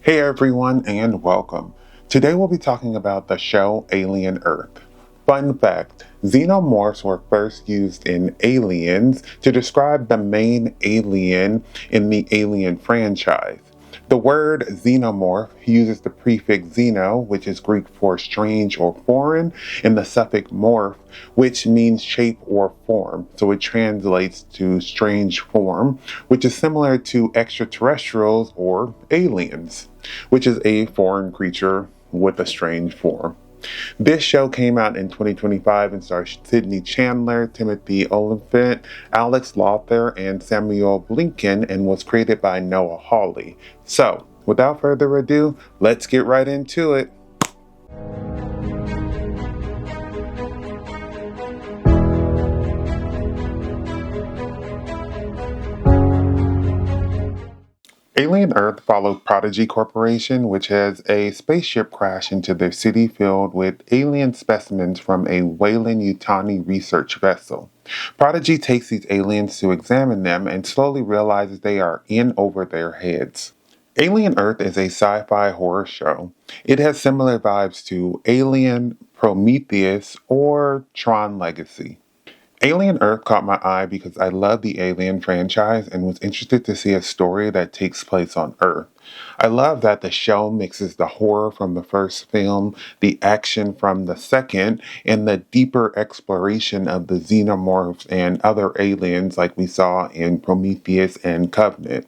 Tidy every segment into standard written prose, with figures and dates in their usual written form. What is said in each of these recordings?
Hey everyone, and welcome. Today we'll be talking about the show Alien Earth. Fun fact, xenomorphs were first used in Aliens to describe the main alien in the Alien franchise. The word xenomorph uses the prefix xeno, which is Greek for strange or foreign, and the suffix morph, which means shape or form. So it translates to strange form, which is similar to extraterrestrials or aliens, which is a foreign creature with a strange form. This show came out in 2025 and stars Sydney Chandler, Timothy Olyphant, Alex Lawther, and Samuel Blenkin, and was created by Noah Hawley. So, without further ado, let's get right into it. Alien Earth follows Prodigy Corporation, which has a spaceship crash into their city filled with alien specimens from a Weyland-yutani research vessel. Prodigy takes these aliens to examine them and slowly realizes they are in over their heads. Alien Earth is a sci-fi horror show. It has similar vibes to Alien, Prometheus, or Tron Legacy. Alien Earth caught my eye because I love the Alien franchise and was interested to see a story that takes place on Earth. I love that the show mixes the horror from the first film, the action from the second, and the deeper exploration of the xenomorphs and other aliens like we saw in Prometheus and Covenant.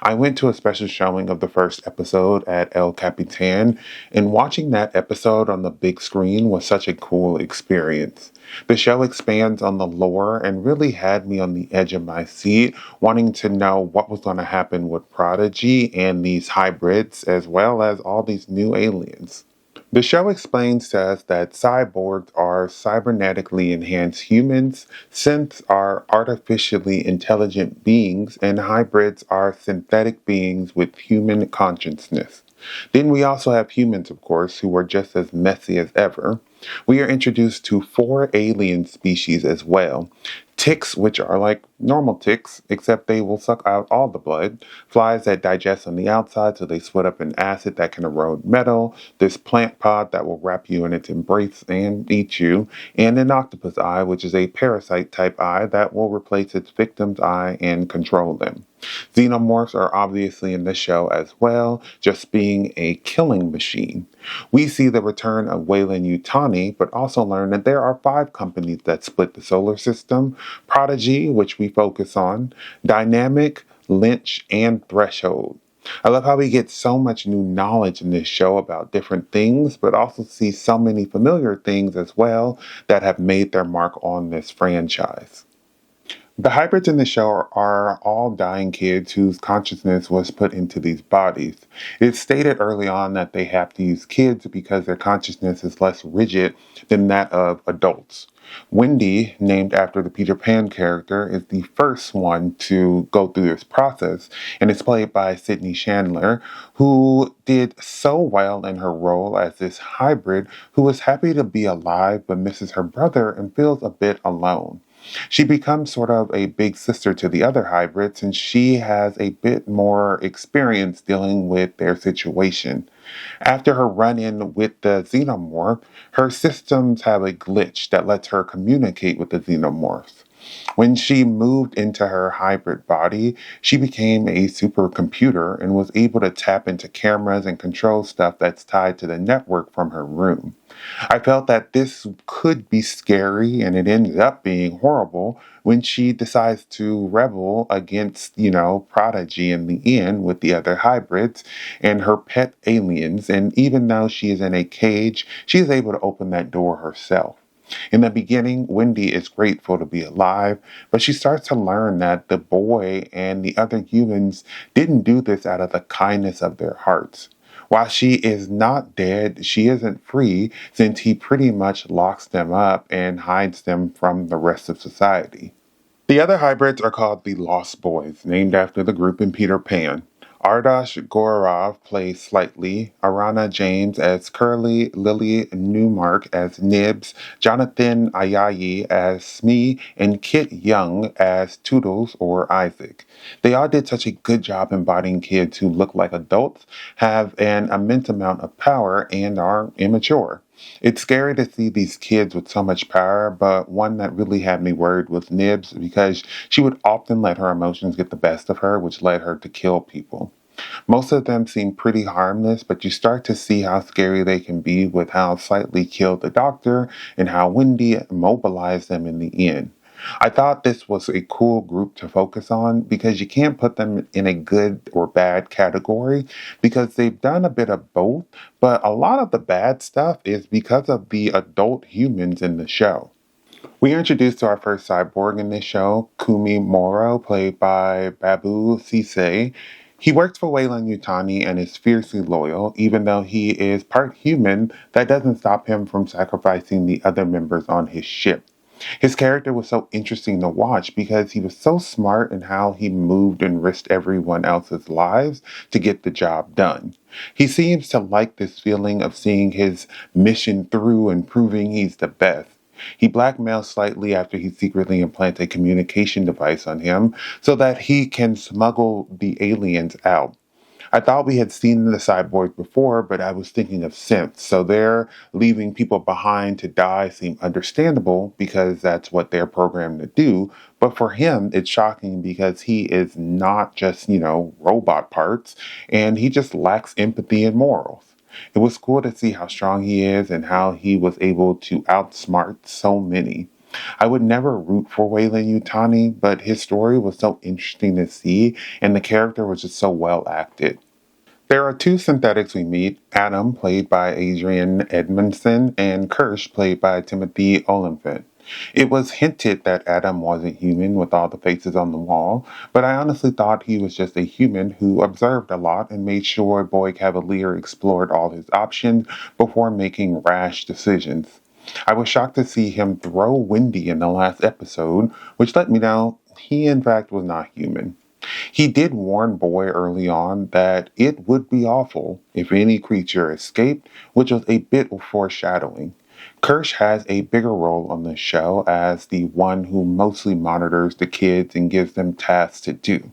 I went to a special showing of the first episode at El Capitan, and watching that episode on the big screen was such a cool experience. The show expands on the lore and really had me on the edge of my seat, wanting to know what was going to happen with Prodigy and these hybrids, as well as all these new aliens. The show explains to us that cyborgs are cybernetically enhanced humans, synths are artificially intelligent beings, and hybrids are synthetic beings with human consciousness. Then we also have humans, of course, who are just as messy as ever. We are introduced to 4 alien species as well. Ticks, which are like normal ticks, except they will suck out all the blood. Flies that digest on the outside, so they split up in acid that can erode metal. This plant pod that will wrap you in its embrace and eat you. And an octopus eye, which is a parasite type eye that will replace its victim's eye and control them. Xenomorphs are obviously in the show as well, just being a killing machine. We see the return of Weyland-Yutani, but also learn that there are 5 companies that split the solar system: Prodigy, which we focus on, Dynamic, Lynch, and Threshold. I love how we get so much new knowledge in this show about different things, but also see so many familiar things as well that have made their mark on this franchise. The hybrids in the show are all dying kids whose consciousness was put into these bodies. It's stated early on that they have to use kids because their consciousness is less rigid than that of adults. Wendy, named after the Peter Pan character, is the first one to go through this process, and it's played by Sydney Chandler, who did so well in her role as this hybrid who is happy to be alive but misses her brother and feels a bit alone. She becomes sort of a big sister to the other hybrids, and she has a bit more experience dealing with their situation. After her run-in with the xenomorph, her systems have a glitch that lets her communicate with the xenomorphs. When she moved into her hybrid body, she became a supercomputer and was able to tap into cameras and control stuff that's tied to the network from her room. I felt that this could be scary, and it ended up being horrible when she decides to rebel against, Prodigy in the end with the other hybrids and her pet aliens. And even though she is in a cage, she is able to open that door herself. In the beginning, Wendy is grateful to be alive, but she starts to learn that the boy and the other humans didn't do this out of the kindness of their hearts. While she is not dead, she isn't free since he pretty much locks them up and hides them from the rest of society. The other hybrids are called the Lost Boys, named after the group in Peter Pan. Ardash Gorov plays Slightly, Arana James as Curly, Lily Newmark as Nibs, Jonathan Ayayi as Smee, and Kit Young as Toodles or Isaac. They all did such a good job embodying kids who look like adults, have an immense amount of power, and are immature. It's scary to see these kids with so much power, but one that really had me worried was Nibs because she would often let her emotions get the best of her, which led her to kill people. Most of them seem pretty harmless, but you start to see how scary they can be with how Slightly killed the doctor and how Wendy immobilized them in the end. I thought this was a cool group to focus on because you can't put them in a good or bad category because they've done a bit of both, but a lot of the bad stuff is because of the adult humans in the show. We are introduced to our first cyborg in this show, Kumi Moro, played by Babu Sise. He works for Weyland-Yutani and is fiercely loyal, even though he is part human. That doesn't stop him from sacrificing the other members on his ship. His character was so interesting to watch because he was so smart in how he moved and risked everyone else's lives to get the job done. He seems to like this feeling of seeing his mission through and proving he's the best. He blackmails Slightly after he secretly implants a communication device on him so that he can smuggle the aliens out. I thought we had seen the cyborgs before, but I was thinking of synths, so their leaving people behind to die seemed understandable because that's what they're programmed to do. But for him, it's shocking because he is not just, robot parts, and he just lacks empathy and morals. It was cool to see how strong he is and how he was able to outsmart so many. I would never root for Weyland-Yutani, but his story was so interesting to see, and the character was just so well acted. There are two synthetics we meet, Adam, played by Adrian Edmondson, and Kirsch, played by Timothy Olyphant. It was hinted that Adam wasn't human with all the faces on the wall, but I honestly thought he was just a human who observed a lot and made sure Boy Cavalier explored all his options before making rash decisions. I was shocked to see him throw Wendy in the last episode, which let me know he in fact was not human. He did warn Boy early on that it would be awful if any creature escaped, which was a bit of foreshadowing. Kirsch has a bigger role on the show as the one who mostly monitors the kids and gives them tasks to do.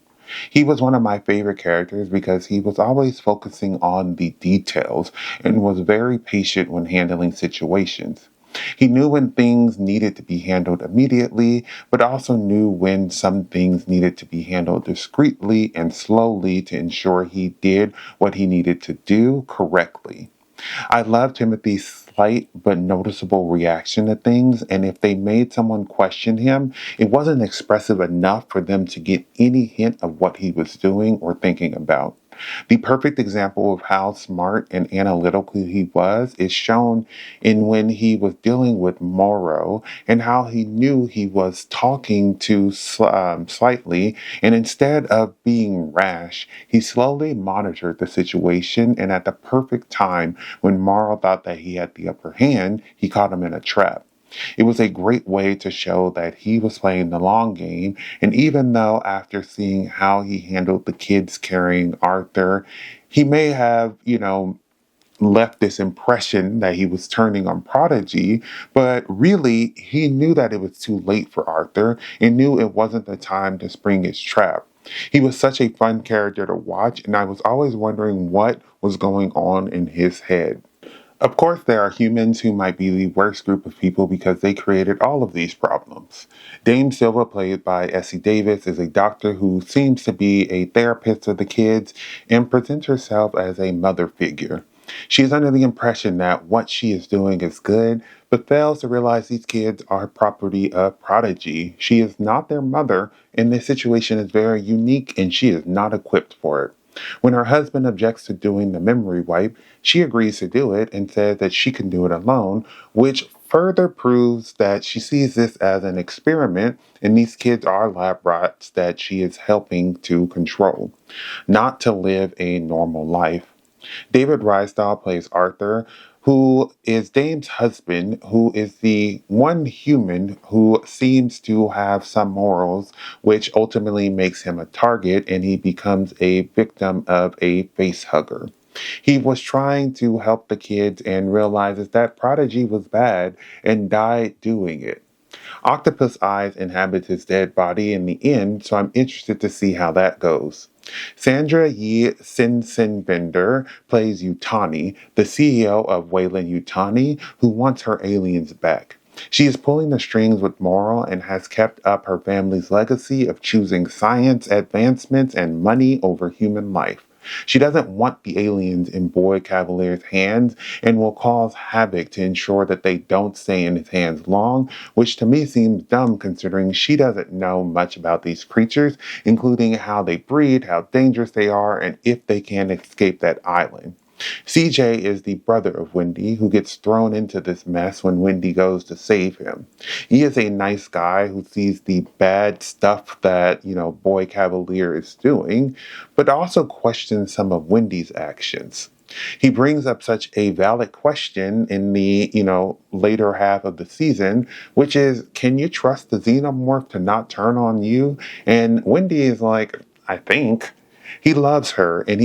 He was one of my favorite characters because he was always focusing on the details and was very patient when handling situations. He knew when things needed to be handled immediately, but also knew when some things needed to be handled discreetly and slowly to ensure he did what he needed to do correctly. I love Timothy's slight but noticeable reaction to things, and if they made someone question him, it wasn't expressive enough for them to get any hint of what he was doing or thinking about. The perfect example of how smart and analytical he was is shown in when he was dealing with Morrow and how he knew he was talking to Slightly, and instead of being rash, he slowly monitored the situation, and at the perfect time when Morrow thought that he had the upper hand, he caught him in a trap. It was a great way to show that he was playing the long game, and even though after seeing how he handled the kids carrying Arthur, he may have, left this impression that he was turning on Prodigy, but really he knew that it was too late for Arthur and knew it wasn't the time to spring his trap. He was such a fun character to watch, and I was always wondering what was going on in his head. Of course, there are humans who might be the worst group of people because they created all of these problems. Dame Silva, played by Essie Davis, is a doctor who seems to be a therapist of the kids and presents herself as a mother figure. She is under the impression that what she is doing is good, but fails to realize these kids are property of Prodigy. She is not their mother, and this situation is very unique, and she is not equipped for it. When her husband objects to doing the memory wipe, she agrees to do it and says that she can do it alone, which further proves that she sees this as an experiment and these kids are lab rats that she is helping to control, not to live a normal life. David Rysdale plays Arthur, who is Dame's husband, who is the one human who seems to have some morals, which ultimately makes him a target and he becomes a victim of a face hugger. He was trying to help the kids and realizes that Prodigy was bad and died doing it. Octopus Eyes inhabits his dead body in the end, so I'm interested to see how that goes. Sandra Yi Sinsenbender plays Yutani, the CEO of Weyland-Yutani, who wants her aliens back. She is pulling the strings with moral and has kept up her family's legacy of choosing science advancements and money over human life. She doesn't want the aliens in Boy Cavalier's hands and will cause havoc to ensure that they don't stay in his hands long, which to me seems dumb considering she doesn't know much about these creatures, including how they breed, how dangerous they are, and if they can escape that island. CJ is the brother of Wendy who gets thrown into this mess when Wendy goes to save him. He is a nice guy who sees the bad stuff that, Boy Cavalier is doing, but also questions some of Wendy's actions. He brings up such a valid question in the, later half of the season, which is, can you trust the xenomorph to not turn on you? And Wendy is like, I think. He loves her and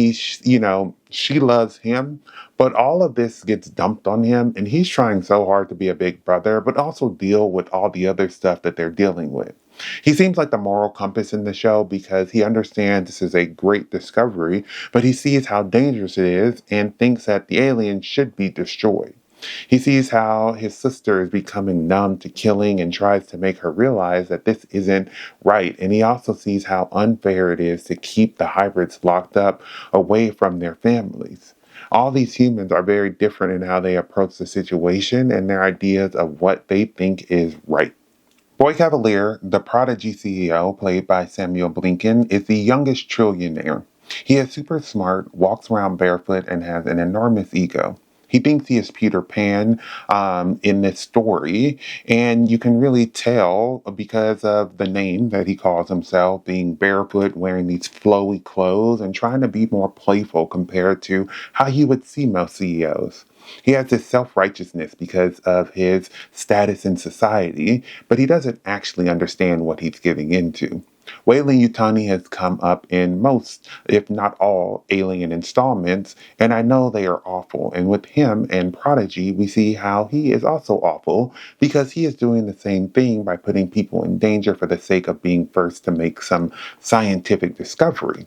she loves him, but all of this gets dumped on him and he's trying so hard to be a big brother, but also deal with all the other stuff that they're dealing with. He seems like the moral compass in the show because he understands this is a great discovery, but he sees how dangerous it is and thinks that the aliens should be destroyed. He sees how his sister is becoming numb to killing and tries to make her realize that this isn't right. And he also sees how unfair it is to keep the hybrids locked up away from their families. All these humans are very different in how they approach the situation and their ideas of what they think is right. Boy Cavalier, the Prodigy CEO, played by Samuel Blenkin, is the youngest trillionaire. He is super smart, walks around barefoot, and has an enormous ego. He thinks he is Peter Pan in this story, and you can really tell because of the name that he calls himself, being barefoot, wearing these flowy clothes, and trying to be more playful compared to how you would see most CEOs. He has this self-righteousness because of his status in society, but he doesn't actually understand what he's getting into. Weyland-Yutani has come up in most, if not all, Alien installments, and I know they are awful. And with him and Prodigy, we see how he is also awful because he is doing the same thing by putting people in danger for the sake of being first to make some scientific discovery.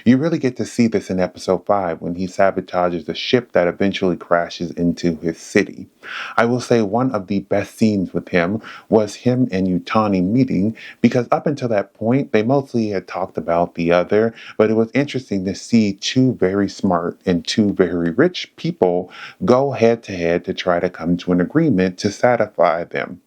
You really get to see this in episode 5 when he sabotages the ship that eventually crashes into his city. I will say one of the best scenes with him was him and Yutani meeting because up until that point they mostly had talked about the other, but it was interesting to see two very smart and two very rich people go head to head to try to come to an agreement to satisfy them.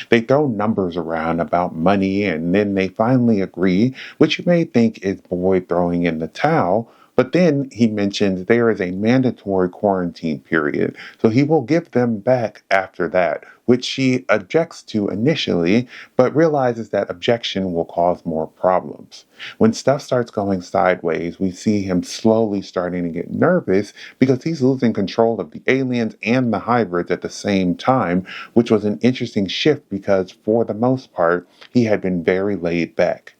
They throw numbers around about money and then they finally agree, which you may think is Boy throwing in the towel, but then he mentions there is a mandatory quarantine period, so he will give them back after that, which she objects to initially, but realizes that objection will cause more problems. When stuff starts going sideways, we see him slowly starting to get nervous because he's losing control of the aliens and the hybrids at the same time, which was an interesting shift because for the most part, he had been very laid back.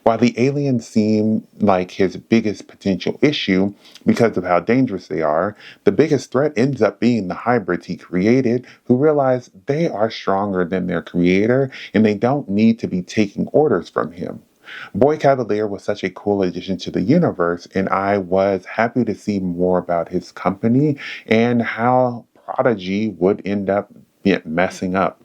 While the aliens seem like his biggest potential issue because of how dangerous they are, the biggest threat ends up being the hybrids he created who realize they are stronger than their creator and they don't need to be taking orders from him. Boy Cavalier was such a cool addition to the universe, and I was happy to see more about his company and how Prodigy would end up messing up.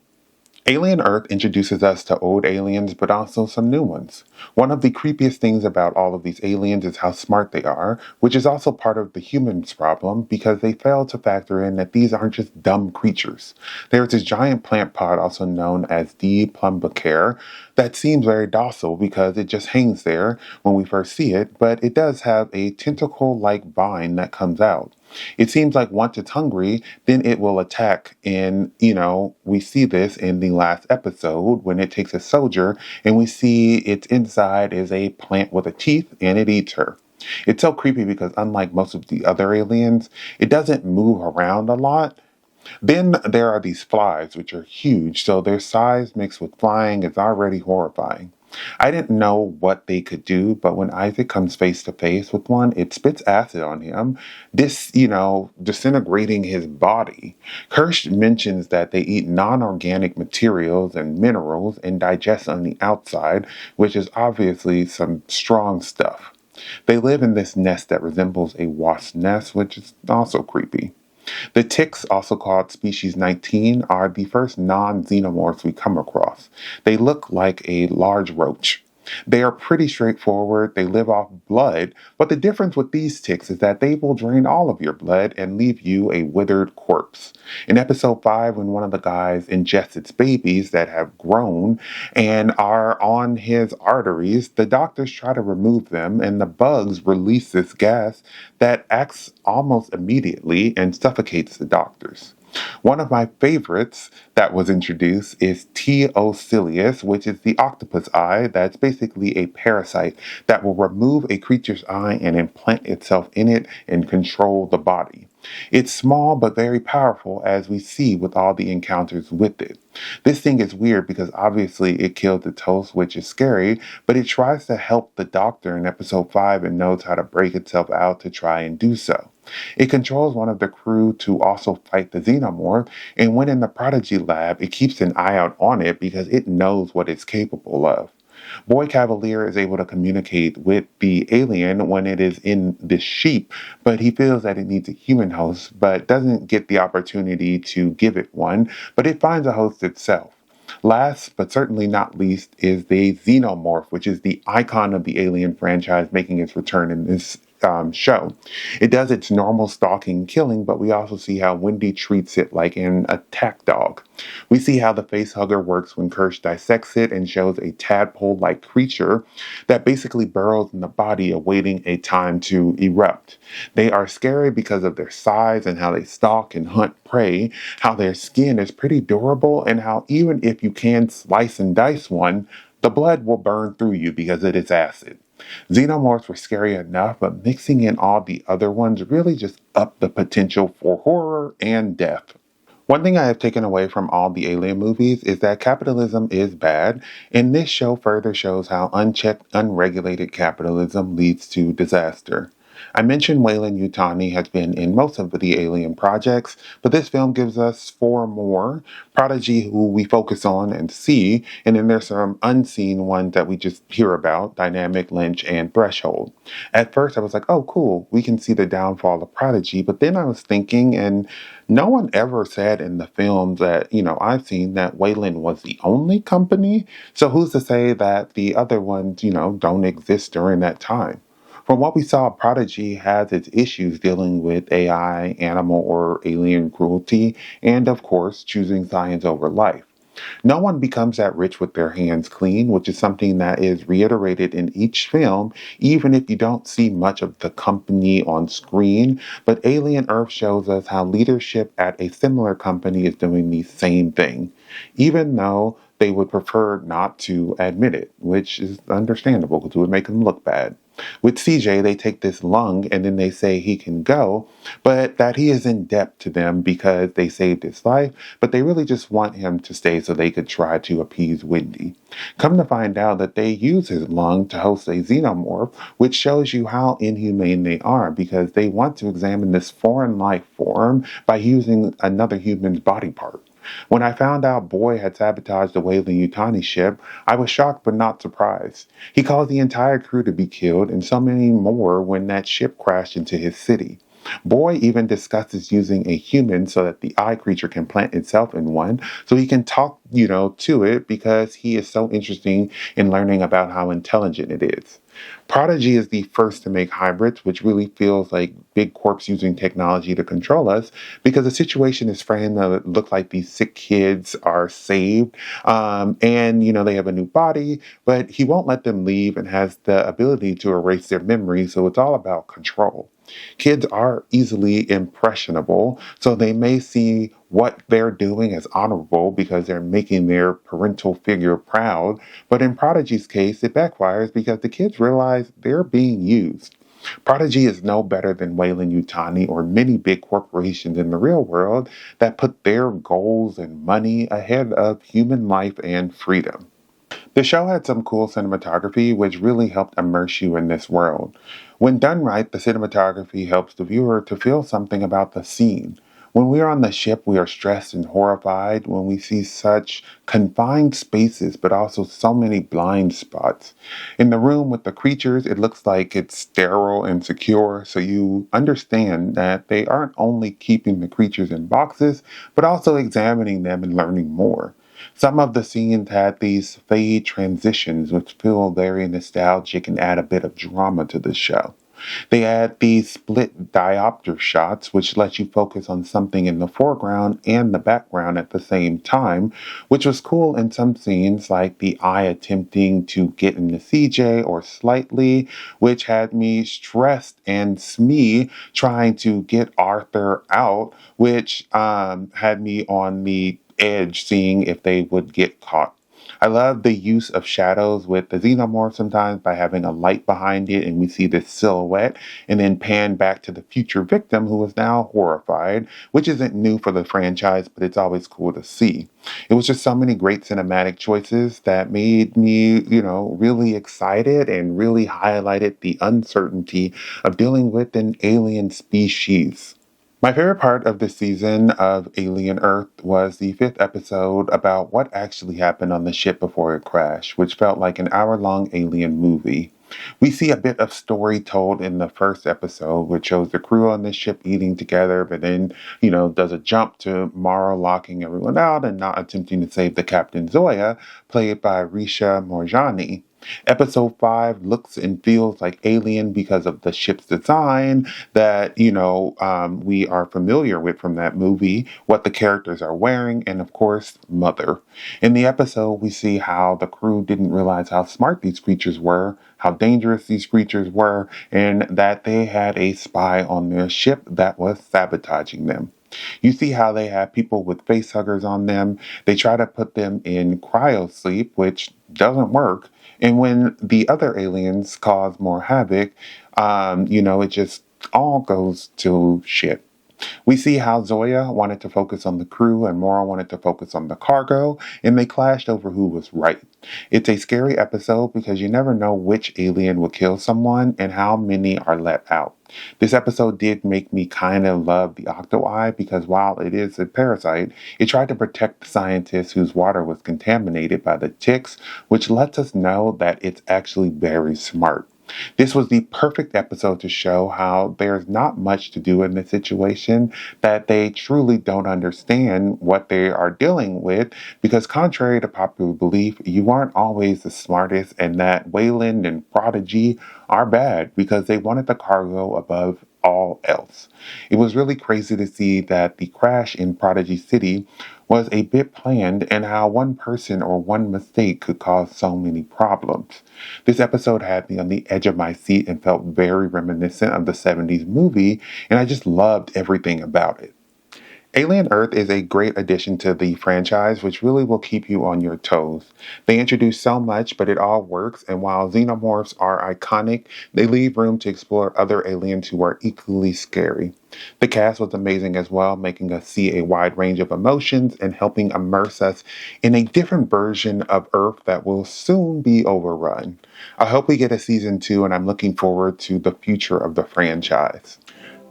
Alien Earth introduces us to old aliens, but also some new ones. One of the creepiest things about all of these aliens is how smart they are, which is also part of the humans' problem because they fail to factor in that these aren't just dumb creatures. There's this giant plant pod, also known as D. plumbicare, that seems very docile because it just hangs there when we first see it, but it does have a tentacle-like vine that comes out. It seems like once it's hungry, then it will attack. And, we see this in the last episode when it takes a soldier and we see its inside is a plant with a teeth and it eats her. It's so creepy because unlike most of the other aliens, it doesn't move around a lot. Then there are these flies, which are huge, so their size mixed with flying is already horrifying. I didn't know what they could do, but when Isaac comes face to face with one, it spits acid on him, disintegrating his body. Kirsch mentions that they eat non organic materials and minerals and digest on the outside, which is obviously some strong stuff. They live in this nest that resembles a wasp nest, which is also creepy. The ticks, also called species 19, are the first non-xenomorphs we come across. They look like a large roach. They are pretty straightforward. They live off blood, but the difference with these ticks is that they will drain all of your blood and leave you a withered corpse. In episode 5, when one of the guys ingests its babies that have grown and are on his arteries, the doctors try to remove them, and the bugs release this gas that acts almost immediately and suffocates the doctors. One of my favorites that was introduced is T. ocilius, which is the octopus eye. That's basically a parasite that will remove a creature's eye and implant itself in it and control the body. It's small but very powerful, as we see with all the encounters with it. This thing is weird because obviously it killed the toast, which is scary, but it tries to help the doctor in episode 5 and knows how to break itself out to try and do so. It controls one of the crew to also fight the xenomorph, and when in the Prodigy lab, it keeps an eye out on it because it knows what it's capable of. Boy Cavalier is able to communicate with the alien when it is in this sheep, but he feels that it needs a human host, but doesn't get the opportunity to give it one, but it finds a host itself. Last, but certainly not least, is the Xenomorph, which is the icon of the Alien franchise making its return in this show. It does its normal stalking and killing, but we also see how Wendy treats it like an attack dog. We see how the face hugger works when Kirsch dissects it and shows a tadpole-like creature that basically burrows in the body awaiting a time to erupt. They are scary because of their size and how they stalk and hunt prey, how their skin is pretty durable, and how even if you can slice and dice one, the blood will burn through you because it is acid. Xenomorphs were scary enough, but mixing in all the other ones really just upped the potential for horror and death. One thing I have taken away from all the Alien movies is that capitalism is bad, and this show further shows how unchecked, unregulated capitalism leads to disaster. I mentioned Weyland-Yutani has been in most of the Alien projects, but this film gives us 4 more. Prodigy, who we focus on and see, and then there's some unseen ones that we just hear about, Dynamic, Lynch, and Threshold. At first I was like, oh cool, we can see the downfall of Prodigy, but then I was thinking, and no one ever said in the films that, I've seen that Weyland was the only company, so who's to say that the other ones, don't exist during that time? From what we saw, Prodigy has its issues dealing with AI, animal or alien cruelty, and of course, choosing science over life. No one becomes that rich with their hands clean, which is something that is reiterated in each film, even if you don't see much of the company on screen. But Alien Earth shows us how leadership at a similar company is doing the same thing, even though they would prefer not to admit it, which is understandable because it would make them look bad. With CJ, they take this lung and then they say he can go, but that he is in debt to them because they saved his life, but they really just want him to stay so they could try to appease Wendy. Come to find out that they use his lung to host a xenomorph, which shows you how inhumane they are because they want to examine this foreign life form by using another human's body part. When I found out Boy had sabotaged the Weyland-Yutani ship, I was shocked but not surprised. He caused the entire crew to be killed and so many more when that ship crashed into his city. Boy even discusses using a human so that the eye creature can plant itself in one, so he can talk, to it because he is so interesting in learning about how intelligent it is. Prodigy is the first to make hybrids, which really feels like big corps using technology to control us because the situation is framed to look like these sick kids are saved. And they have a new body, but he won't let them leave and has the ability to erase their memories. So it's all about control. Kids are easily impressionable, so they may see what they're doing as honorable because they're making their parental figure proud. But in Prodigy's case, it backfires because the kids realize they're being used. Prodigy is no better than Weyland-Yutani or many big corporations in the real world that put their goals and money ahead of human life and freedom. The show had some cool cinematography, which really helped immerse you in this world. When done right, the cinematography helps the viewer to feel something about the scene. When we are on the ship, we are stressed and horrified when we see such confined spaces, but also so many blind spots. In the room with the creatures, it looks like it's sterile and secure, so you understand that they aren't only keeping the creatures in boxes, but also examining them and learning more. Some of the scenes had these fade transitions, which feel very nostalgic and add a bit of drama to the show. They add these split diopter shots, which let you focus on something in the foreground and the background at the same time, which was cool in some scenes, like the eye attempting to get into CJ or slightly, which had me stressed, and Smee trying to get Arthur out, which had me on the edge seeing if they would get caught. I love the use of shadows with the xenomorph sometimes by having a light behind it and we see this silhouette and then pan back to the future victim who is now horrified, which isn't new for the franchise, but it's always cool to see. It was just so many great cinematic choices that made me, really excited and really highlighted the uncertainty of dealing with an alien species. My favorite part of the season of Alien Earth was the fifth episode about what actually happened on the ship before it crashed, which felt like an hour-long alien movie. We see a bit of story told in the first episode, which shows the crew on the ship eating together, but then, does a jump to Mara locking everyone out and not attempting to save the Captain Zoya, played by Risha Morjani. Episode 5 looks and feels like Alien because of the ship's design that, we are familiar with from that movie, what the characters are wearing, and of course, Mother. In the episode, we see how the crew didn't realize how smart these creatures were, how dangerous these creatures were, and that they had a spy on their ship that was sabotaging them. You see how they have people with face huggers on them. They try to put them in cryo sleep, which doesn't work. And when the other aliens cause more havoc, it just all goes to shit. We see how Zoya wanted to focus on the crew and Mora wanted to focus on the cargo, and they clashed over who was right. It's a scary episode because you never know which alien will kill someone and how many are let out. This episode did make me kind of love the Octo-Eye because while it is a parasite, it tried to protect the scientists whose water was contaminated by the ticks, which lets us know that it's actually very smart. This was the perfect episode to show how there's not much to do in this situation, that they truly don't understand what they are dealing with, because contrary to popular belief, you aren't always the smartest, and that Weyland and Prodigy are bad because they wanted the cargo above all else. It was really crazy to see that the crash in Prodigy City was a bit planned and how one person or one mistake could cause so many problems. This episode had me on the edge of my seat and felt very reminiscent of the 70s movie, and I just loved everything about it. Alien Earth is a great addition to the franchise, which really will keep you on your toes. They introduce so much, but it all works, and while xenomorphs are iconic, they leave room to explore other aliens who are equally scary. The cast was amazing as well, making us see a wide range of emotions and helping immerse us in a different version of Earth that will soon be overrun. I hope we get a season 2, and I'm looking forward to the future of the franchise.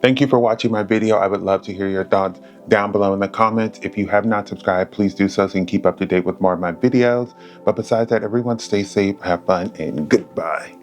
Thank you for watching my video. I would love to hear your thoughts down below in the comments. If you have not subscribed, please do so you can keep up to date with more of my videos. But besides that, everyone stay safe, have fun, and goodbye.